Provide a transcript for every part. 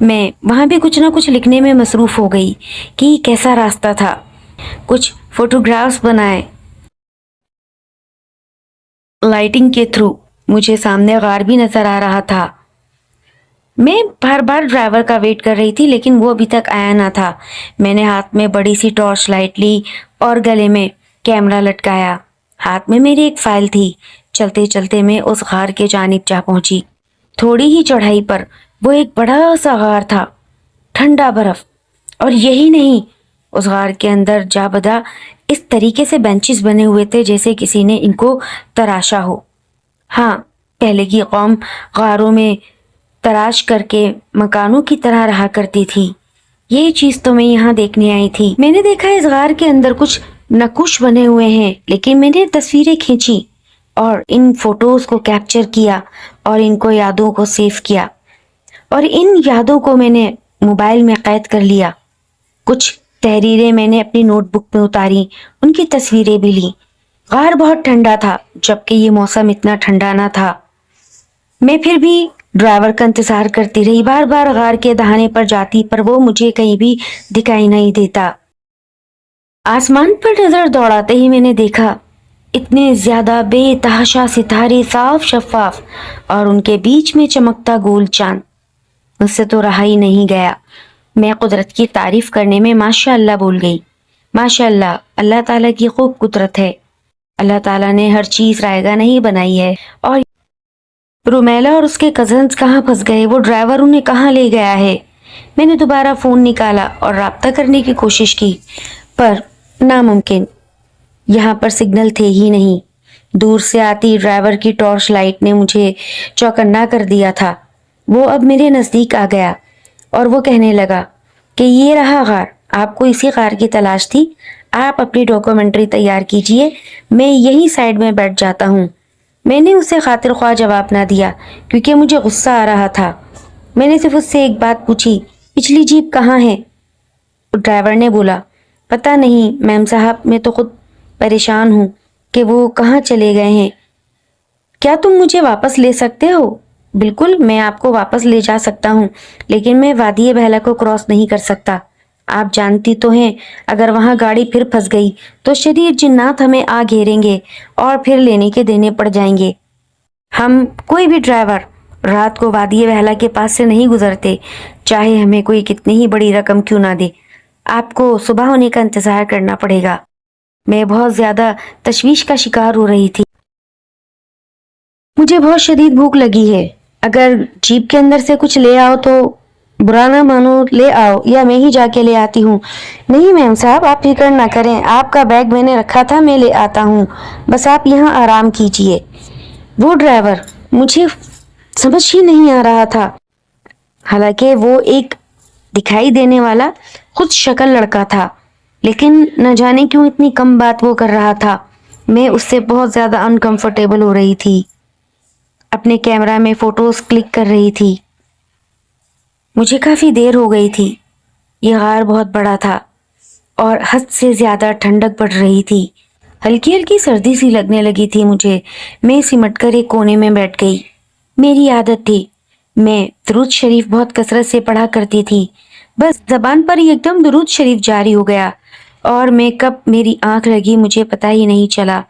میں وہاں بھی کچھ نہ کچھ لکھنے میں مصروف ہو گئی کہ یہ کیسا راستہ تھا. کچھ فوٹوگرافس بنائے لائٹنگ کے تھرو. مجھے سامنے غار بھی نظر آ رہا تھا. میں بار بار ڈرائیور کا ویٹ کر رہی تھی لیکن وہ ابھی تک آیا نہ تھا. میں نے ہاتھ میں بڑی سی ٹارچ لائٹ لی اور گلے میں کیمرہ لٹکایا. ہاتھ میں میری ایک فائل تھی. چلتے چلتے میں اس غار کے جانب جا پہنچی. تھوڑی ہی چڑھائی پر وہ ایک بڑا سا غار تھا, ٹھنڈا برف. اور یہی نہیں, اس غار کے اندر جا بدا اس طریقے سے بینچز بنے ہوئے تھے جیسے کسی نے ان کو تراشا ہو. ہاں, پہلے کی قوم غاروں میں تراش کر کے مکانوں کی طرح رہا کرتی تھی. یہی چیز تو میں یہاں دیکھنے آئی تھی. میں نے دیکھا اس غار کے اندر کچھ نقوش بنے ہوئے ہیں, لیکن میں نے تصویریں کھینچی اور ان فوٹوز کو کیپچر کیا اور ان کو یادوں کو سیو کیا, اور ان یادوں کو میں نے موبائل میں قید کر لیا. کچھ تحریریں میں نے اپنی نوٹ بک میں اتاری, ان کی تصویریں بھی لی. غار بہت ٹھنڈا تھا جبکہ یہ موسم اتنا ٹھنڈا نہ تھا. میں پھر بھی ڈرائیور کا انتظار کرتی رہی. بار بار غار کے دہانے پر جاتی پر وہ مجھے کہیں بھی دکھائی نہیں دیتا. آسمان پر نظر دوڑاتے ہی میں نے دیکھا اتنے زیادہ بے تحاشا ستارے صاف شفاف, اور ان کے بیچ میں چمکتا گول چاند. مجھ سے تو رہا ہی نہیں گیا. میں قدرت کی تعریف کرنے میں ماشاء اللہ بول گئی. ماشاء اللہ, اللہ تعالیٰ کی خوب قدرت ہے. اللہ تعالیٰ نے ہر چیز رائیگاں نہیں بنائی ہے. اور رومیلا اور اس کے کزنز کہاں پھنس گئے, وہ ڈرائیور انہیں کہاں لے گیا ہے. میں نے دوبارہ فون نکالا اور رابطہ کرنے کی کوشش کی پر ناممکن. یہاں پر سگنل تھے ہی نہیں. دور سے آتی ڈرائیور کی ٹارچ لائٹ نے مجھے چوکنا کر دیا تھا. وہ اب میرے نزدیک آ گیا اور وہ کہنے لگا کہ یہ رہا غار, آپ کو اسی غار کی تلاش تھی, آپ اپنی ڈاکومنٹری تیار کیجئے, میں یہی سائیڈ میں بیٹھ جاتا ہوں. میں نے اسے خاطر خواہ جواب نہ دیا کیونکہ مجھے غصہ آ رہا تھا. میں نے صرف اس سے ایک بات پوچھی, پچھلی جیپ کہاں ہے؟ ڈرائیور نے بولا, پتہ نہیں میم صاحب, میں تو خود پریشان ہوں کہ وہ کہاں چلے گئے ہیں. کیا تم مجھے واپس لے سکتے ہو؟ بالکل, میں آپ کو واپس لے جا سکتا ہوں, لیکن میں وادی بہلا کو کراس نہیں کر سکتا. آپ جانتی تو ہیں اگر وہاں گاڑی پھر پھنس گئی تو شریر جنات ہمیں آ گھیریں گے اور پھر لینے کے دینے پڑ جائیں گے. ہم کوئی بھی ڈرائیور رات کو وادی بہلا کے پاس سے نہیں گزرتے, چاہے ہمیں کوئی کتنی ہی بڑی رقم کیوں نہ دے. آپ کو صبح ہونے کا انتظار کرنا پڑے گا. میں بہت زیادہ تشویش کا شکار ہو رہی تھی. مجھے بہت شدید بھوک لگی ہے. اگر جیپ کے اندر سے کچھ لے آؤ تو برا نہ مانو, لے آؤ یا میں ہی جا کے لے آتی ہوں. نہیں میم صاحب, آپ فکر نہ کریں, آپ کا بیگ میں نے رکھا تھا, میں لے آتا ہوں, بس آپ یہاں آرام کیجئے. وہ ڈرائیور مجھے سمجھ ہی نہیں آ رہا تھا. حالانکہ وہ ایک دکھائی دینے والا خود شکل لڑکا تھا, لیکن نہ جانے کیوں اتنی کم بات وہ کر رہا تھا. میں اس سے بہت زیادہ انکمفرٹیبل ہو رہی تھی. اپنے کیمرہ میں فوٹوز کلک کر رہی تھی. مجھے کافی دیر ہو گئی تھی. یہ غار بہت بڑا تھا اور حد سے زیادہ ٹھنڈک پڑ رہی تھی. ہلکی ہلکی سردی سی لگنے لگی تھی مجھے. میں سمٹ کر ایک کونے میں بیٹھ گئی. میری عادت تھی, میں درود شریف بہت کثرت سے پڑھا کرتی تھی. بس زبان پر ایک دم درود شریف جاری ہو گیا اور میں کب میری آنکھ لگی مجھے پتہ ہی نہیں چلا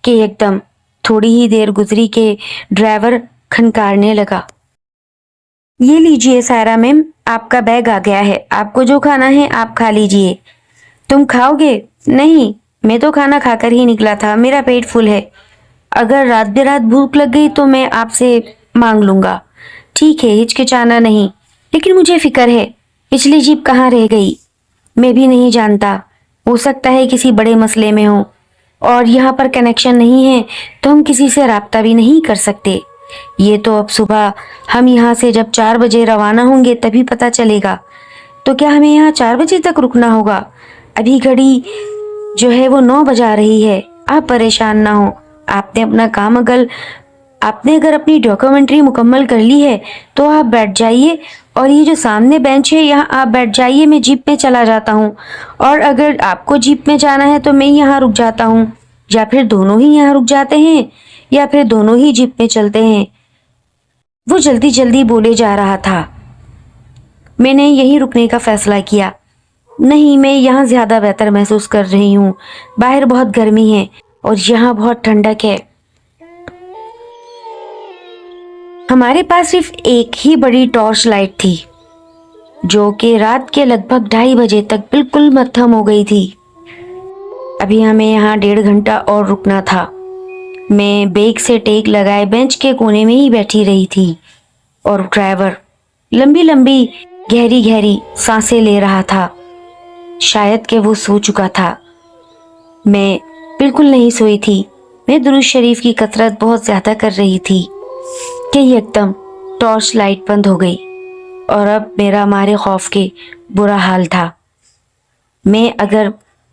کہ ایک دم تھوڑی ہی دیر گزری کہ ڈرائیور کھنکارنے لگا. یہ لیجئے سائرہ میم, آپ کا بیگ آ گیا ہے, آپ کو جو کھانا ہے آپ کھا لیجئے. تم کھاؤ گے؟ نہیں, میں تو کھانا کھا کر ہی نکلا تھا, میرا پیٹ فل ہے. اگر رات برات بھوک لگ گئی تو میں آپ سے مانگ لوں گا. ٹھیک ہے, ہچکچانا نہیں. لیکن مجھے فکر ہے پچھلی جیپ کہاں رہ گئی. میں بھی نہیں جانتا, ہو سکتا ہے کسی بڑے مسئلے میں ہو, اور یہاں پر کنیکشن نہیں ہے تو ہم کسی سے رابطہ بھی نہیں کر سکتے. یہ تو اب صبح ہم یہاں سے جب 4 بجے روانہ ہوں گے تبھی پتہ چلے گا. تو کیا ہمیں یہاں 4 بجے تک رکنا ہوگا؟ ابھی گھڑی جو ہے وہ 9 بجا رہی ہے. آپ پریشان نہ ہو, آپ نے اگر اپنی ڈاکومنٹری مکمل کر لی ہے تو آپ بیٹھ جائیے, اور یہ جو سامنے بینچ ہے یہاں آپ بیٹھ جائیے, میں جیپ میں چلا جاتا ہوں. اور اگر آپ کو جیپ میں جانا ہے تو میں یہاں رک جاتا ہوں, یا پھر دونوں ہی یہاں رک جاتے ہیں, یا پھر دونوں ہی جیپ میں چلتے ہیں. وہ جلدی جلدی بولے جا رہا تھا. میں نے یہیں رکنے کا فیصلہ کیا۔ نہیں، میں یہاں زیادہ بہتر محسوس کر رہی ہوں۔ باہر بہت گرمی ہے اور یہاں بہت ٹھنڈک ہے۔ ہمارے پاس صرف ایک ہی بڑی ٹارچ لائٹ تھی جو کہ رات کے لگ بھگ 2:30 بجے تک بالکل مدھم ہو گئی تھی۔ ابھی ہمیں یہاں 1.5 گھنٹہ اور رکنا تھا۔ میں بیگ سے ٹیک لگائے بینچ کے کونے میں ہی بیٹھی رہی تھی اور ڈرائیور لمبی لمبی گہری گہری سانسیں لے رہا تھا۔ شاید کہ وہ سو چکا تھا۔ میں بالکل نہیں سوئی تھی۔ میں درود شریف کی کثرت بہت زیادہ کر رہی تھی کہ ایک دم ٹارچ لائٹ بند ہو گئی اور اب میرا مارے خوف کے برا حال تھا۔ میں اگر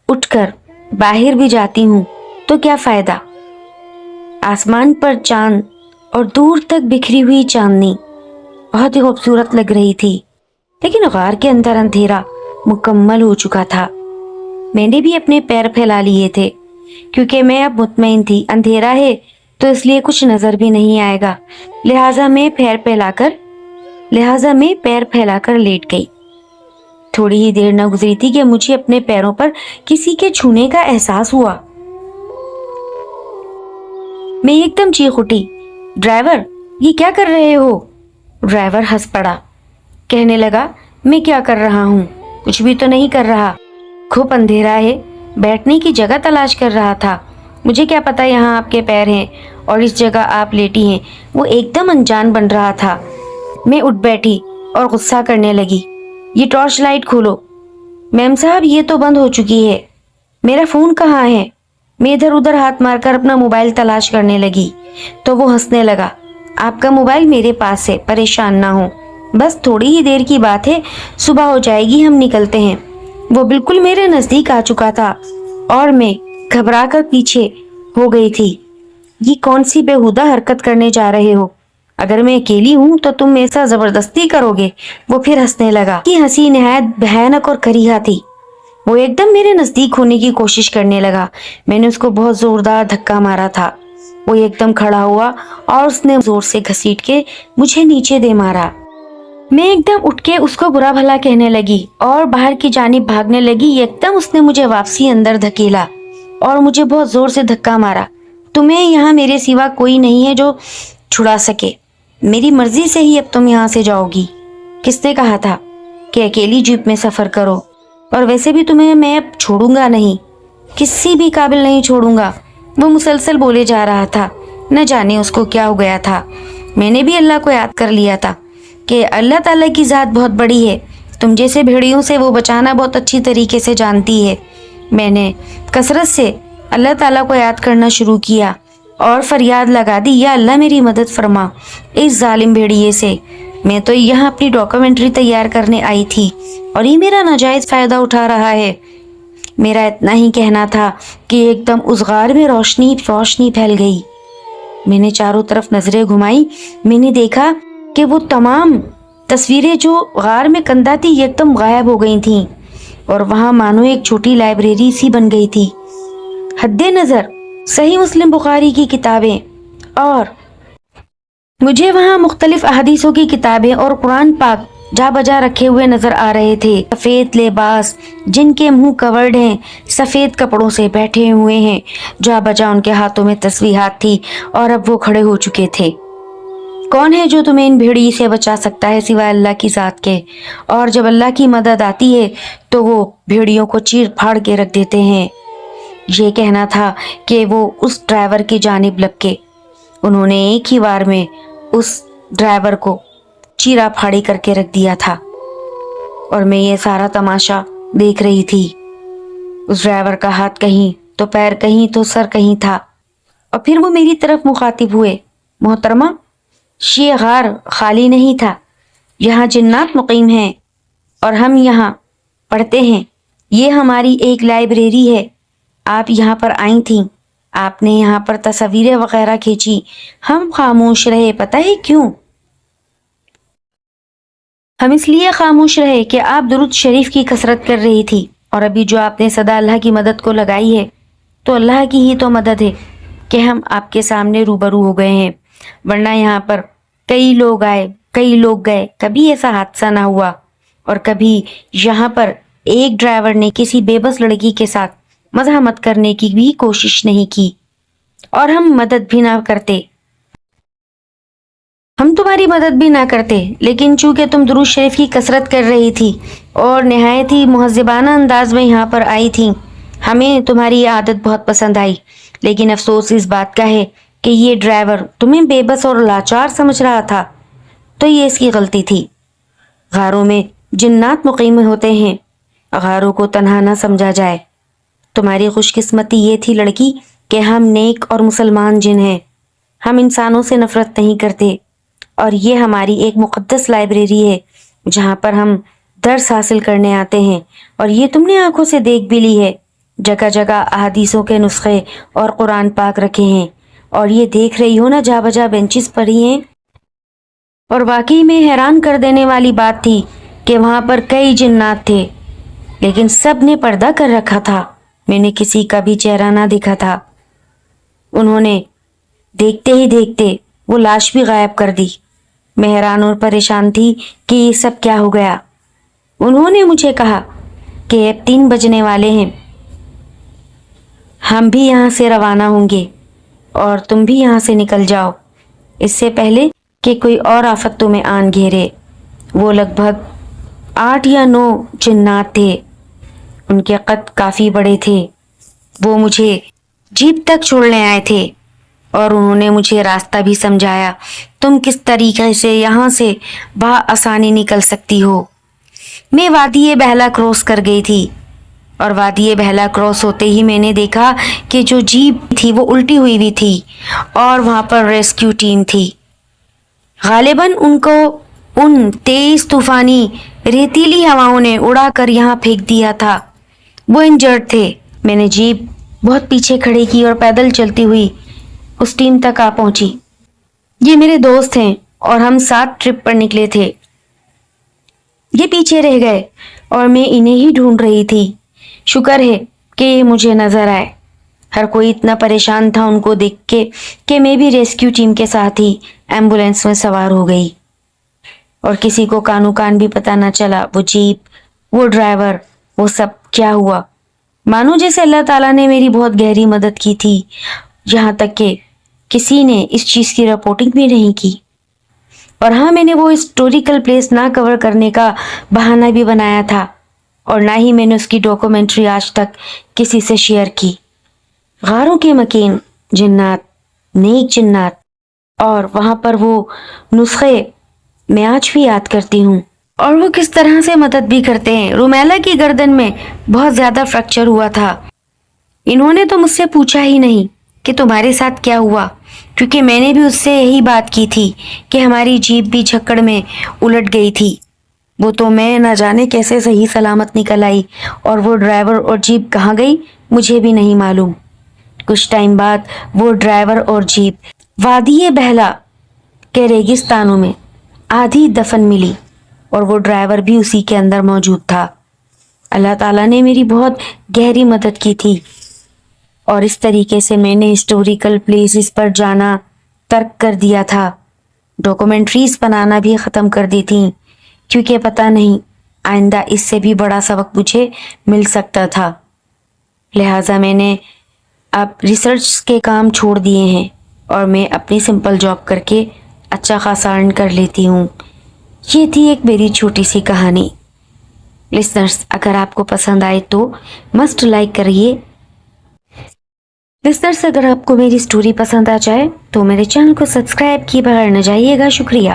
اٹھ کر باہر بھی جاتی ہوں تو کیا فائدہ؟ آسمان پر چاند اور دور تک بکھری ہوئی چاندنی بہت ہی خوبصورت لگ رہی تھی، لیکن غار کے اندر اندھیرا مکمل ہو چکا تھا۔ میں نے بھی اپنے پیر پھیلا لیے تھے کیونکہ میں اب مطمئن تھی اندھیرا ہے تو اس لیے کچھ نظر بھی نہیں آئے گا، لہٰذا میں پیر پھیلا کر لیٹ گئی۔ تھوڑی ہی دیر نہ گزری تھی کہ مجھے اپنے پیروں پر کسی کے چھونے کا احساس ہوا۔ میں ایک دم چیخ اٹھی، ڈرائیور یہ کیا کر رہے ہو؟ ڈرائیور ہنس پڑا، کہنے لگا میں کیا کر رہا ہوں؟ کچھ بھی تو نہیں کر رہا، خوب اندھیرا ہے، بیٹھنے کی جگہ تلاش کر رہا تھا۔ مجھے کیا پتا یہاں آپ کے پیر ہیں اور اس جگہ آپ لیٹی ہیں۔ وہ ایک دم انجان بن رہا تھا۔ میں اٹھ بیٹھی اور غصہ کرنے لگی، یہ ٹارچ لائٹ کھولو۔ میم صاحب یہ تو بند ہو چکی ہے، میرا فون کہاں ہے؟ میں ادھر ادھر ہاتھ مار کر اپنا موبائل تلاش کرنے لگی تو وہ ہنسنے لگا، آپ کا موبائل میرے پاس ہے، پریشان نہ ہو، بس تھوڑی ہی دیر کی بات ہے، صبح ہو جائے گی، ہم نکلتے ہیں۔ وہ بالکل میرے نزدیک آ چکا تھا اور میں گھبرا کر پیچھے ہو گئی تھی۔ یہ کون سی بےہودہ حرکت کرنے جا رہے ہو؟ اگر میں اکیلی ہوں تو تم ایسا زبردستی کرو گے؟ وہ پھر ہنسنے لگا۔ یہ ہنسی نہایت بھیانک اور کریہا تھی۔ وہ ایک دم میرے نزدیک ہونے کی کوشش کرنے لگا۔ میں نے اس کو بہت زوردار دھکا مارا تھا۔ وہ ایک دم کھڑا ہوا اور اس نے زور سے گھسیٹ کے مجھے نیچے دے مارا۔ میں ایک دم اٹھ کے اس کو برا بھلا کہنے لگی اور باہر کی جانب بھاگنے لگی۔ ایک دم اس نے مجھے واپسی اندر دھکیلا اور مجھے بہت زور سے دھکا مارا۔ تمہیں یہاں میرے سوا کوئی نہیں ہے جو چھڑا سکے، میری مرضی سے ہی اب تم یہاں سے جاؤ گی۔ کس نے کہا تھا کہ اکیلی جیپ میں سفر کرو؟ اور ویسے بھی تمہیں میں اب چھوڑوں گا نہیں، کسی بھی قابل نہیں چھوڑوں گا۔ وہ مسلسل بولے جا رہا تھا، نہ جانے اس کو کیا ہو گیا تھا۔ میں نے بھی اللہ کو یاد کر لیا تھا کہ اللہ تعالیٰ کی ذات بہت بڑی ہے، تم جیسے بھیڑیوں سے وہ بچانا بہت اچھی طریقے سے جانتی ہے۔ میں نے کثرت سے اللہ تعالیٰ کو یاد کرنا شروع کیا اور فریاد لگا دی، یا اللہ میری مدد فرما اس ظالم بھیڑیے سے۔ میں تو یہاں اپنی ڈاکومنٹری تیار کرنے آئی تھی اور یہ میرا ناجائز فائدہ اٹھا رہا ہے۔ میرا اتنا ہی کہنا تھا کہ ایک دم اس غار میں روشنی پھیل گئی۔ میں نے چاروں طرف نظریں گھمائی، میں نے دیکھا کہ وہ تمام تصویریں جو غار میں کندہ تھی ایک دم غائب ہو گئی تھیں اور وہاں مانو ایک چھوٹی لائبریری سی بن گئی تھی۔ حد نظر صحیح مسلم بخاری کی کتابیں اور مجھے وہاں مختلف احادیثوں کی کتابیں اور قرآن پاک جا بجا رکھے ہوئے نظر آ رہے تھے۔ سفید لباس، جن کے منہ کورڈ ہیں، سفید کپڑوں سے بیٹھے ہوئے ہیں، جا بجا ان کے ہاتھوں میں تسبیحات تھی اور اب وہ کھڑے ہو چکے تھے۔ کون ہے جو تمہیں ان بھیڑی سے بچا سکتا ہے سوائے اللہ کی ذات کے؟ اور جب اللہ کی مدد آتی ہے تو وہ بھیڑیوں کو چیر پھاڑ کے رکھ دیتے ہیں۔ یہ کہنا تھا کہ وہ اس ڈرائیور کی جانب لپکے۔ انہوں نے ایک ہی وار میں اس ڈرائیور کو چیرا پھاڑی کر کے رکھ دیا تھا اور میں یہ سارا تماشا دیکھ رہی تھی۔ اس ڈرائیور کا ہاتھ کہیں تو پیر کہیں تو سر کہیں تھا اور پھر وہ میری طرف مخاطب ہوئے، محترمہ یہ غار خالی نہیں تھا، یہاں جنات مقیم ہیں اور ہم یہاں پڑھتے ہیں، یہ ہماری ایک لائبریری ہے، آپ یہاں پر آئی تھیں، آپ نے یہاں پر تصویریں وغیرہ کھینچی، ہم خاموش رہے، پتہ ہے کیوں؟ ہم اس لیے خاموش رہے کہ آپ درود شریف کی کثرت کر رہی تھی اور ابھی جو آپ نے صدا اللہ کی مدد کو لگائی ہے تو اللہ کی ہی تو مدد ہے کہ ہم آپ کے سامنے روبرو ہو گئے ہیں، ورنہ یہاں پر کئی لوگ آئے کئی لوگ گئے، کبھی ایسا حادثہ نہ ہوا اور کبھی یہاں پر ایک ڈرائیور نے کسی بے بس لڑکی کے ساتھ مزاحمت کرنے کی بھی کوشش نہیں کی اور ہم مدد بھی نہ کرتے. ہم تمہاری مدد بھی نہ کرتے لیکن چونکہ تم درود شریف کی کثرت کر رہی تھی اور نہایت ہی مہذبانہ انداز میں یہاں پر آئی تھی, ہمیں تمہاری یہ عادت بہت پسند آئی. لیکن افسوس اس بات کا ہے کہ یہ ڈرائیور تمہیں بے بس اور لاچار سمجھ رہا تھا, تو یہ اس کی غلطی تھی. غاروں میں جنات مقیم ہوتے ہیں, غاروں کو تنہا نہ سمجھا جائے. تمہاری خوش قسمتی یہ تھی لڑکی کہ ہم نیک اور مسلمان جن ہیں. ہم انسانوں سے نفرت نہیں کرتے اور یہ ہماری ایک مقدس لائبریری ہے جہاں پر ہم درس حاصل کرنے آتے ہیں, اور یہ تم نے آنکھوں سے دیکھ بھی لی ہے. جگہ جگہ احادیثوں کے نسخے اور قرآن پاک رکھے ہیں, اور یہ دیکھ رہی ہو نا جا بجا بینچز پڑی ہیں. اور واقعی میں حیران کر دینے والی بات تھی کہ وہاں پر کئی جنات تھے لیکن سب نے پردہ کر رکھا تھا. میں نے کسی کا بھی چہرہ نہ دیکھا تھا. انہوں نے دیکھتے ہی دیکھتے وہ لاش بھی غائب کر دی. میں حیران اور پریشان تھی کہ یہ سب کیا ہو گیا. انہوں نے مجھے کہا کہ اب 3 بجنے والے ہیں, ہم بھی یہاں سے روانہ ہوں گے اور تم بھی یہاں سے نکل جاؤ اس سے پہلے کہ کوئی اور آفت تمہیں آن گھیرے. وہ لگ بھگ 8 یا 9 جنات تھے. ان کے قد کافی بڑے تھے. وہ مجھے جیپ تک چھوڑنے آئے تھے اور انہوں نے مجھے راستہ بھی سمجھایا. تم کس طریقے سے یہاں سے بآسانی نکل سکتی ہو. میں وادی بہلا کراس کر گئی تھی اور وادی بہلا کراس ہوتے ہی میں نے دیکھا کہ جو جیپ تھی وہ الٹی ہوئی بھی تھی اور وہاں پر ریسکیو ٹیم تھی. غالباً ان کو ان تیز طوفانی ریتیلی ہواؤں نے اڑا کر یہاں پھینک دیا تھا. وہ انجرڈ تھے. میں نے جیپ بہت پیچھے کھڑی کی اور پیدل چلتی ہوئی اس ٹیم تک آ پہنچی. یہ میرے دوست ہیں اور ہم ساتھ ٹرپ پر نکلے تھے. یہ پیچھے رہ گئے اور میں انہیں ہی ڈھونڈ رہی تھی. شکر ہے کہ یہ مجھے نظر آئے. ہر کوئی اتنا پریشان تھا ان کو دیکھ کے کہ میں بھی ریسکیو ٹیم کے ساتھ ہی ایمبولینس میں سوار ہو گئی اور کسی کو کانو کان بھی پتہ نہ چلا. وہ جیپ, وہ ڈرائیور, وہ سب کیا ہوا. مانو جیسے اللہ تعالیٰ نے میری بہت گہری مدد کی تھی. یہاں تک کہ کسی نے اس چیز کی رپورٹنگ بھی نہیں کی. اور ہاں, میں نے وہ ہسٹوریکل پلیس نہ کور کرنے کا بہانہ بھی بنایا تھا اور نہ ہی میں نے اس کی ڈاکومنٹری آج تک کسی سے شیئر کی. غاروں کے مکین, جنات, نیک جنات, اور وہاں پر وہ نسخے میں آج بھی یاد کرتی ہوں اور وہ کس طرح سے مدد بھی کرتے ہیں. رومیلا کی گردن میں بہت زیادہ فریکچر ہوا تھا. انہوں نے تو مجھ سے پوچھا ہی نہیں کہ تمہارے ساتھ کیا ہوا, کیونکہ میں نے بھی اس سے یہی بات کی تھی کہ ہماری جیپ بھی جھکڑ میں الٹ گئی تھی. وہ تو میں نہ جانے کیسے صحیح سلامت نکل آئی اور وہ ڈرائیور اور جیپ کہاں گئی مجھے بھی نہیں معلوم. کچھ ٹائم بعد وہ ڈرائیور اور جیپ وادی بہلا کے ریگستانوں میں آدھی دفن ملی اور وہ ڈرائیور بھی اسی کے اندر موجود تھا. اللہ تعالیٰ نے میری بہت گہری مدد کی تھی اور اس طریقے سے میں نے ہسٹوریکل پلیسز پر جانا ترک کر دیا تھا. ڈاکومنٹریز بنانا بھی ختم کر دی تھیں کیونکہ پتہ نہیں آئندہ اس سے بھی بڑا سبق مجھے مل سکتا تھا. لہٰذا میں نے اب ریسرچ کے کام چھوڑ دیے ہیں اور میں اپنی سمپل جاب کر کے اچھا خاصا ارن کر لیتی ہوں. یہ تھی ایک میری چھوٹی سی کہانی. لسنرز, اگر آپ کو پسند آئے تو مسٹ لائک کریے. لسنرز, اگر آپ کو میری سٹوری پسند آ جائے تو میرے چینل کو سبسکرائب کیے بغیر نہ جائیے گا. شکریہ.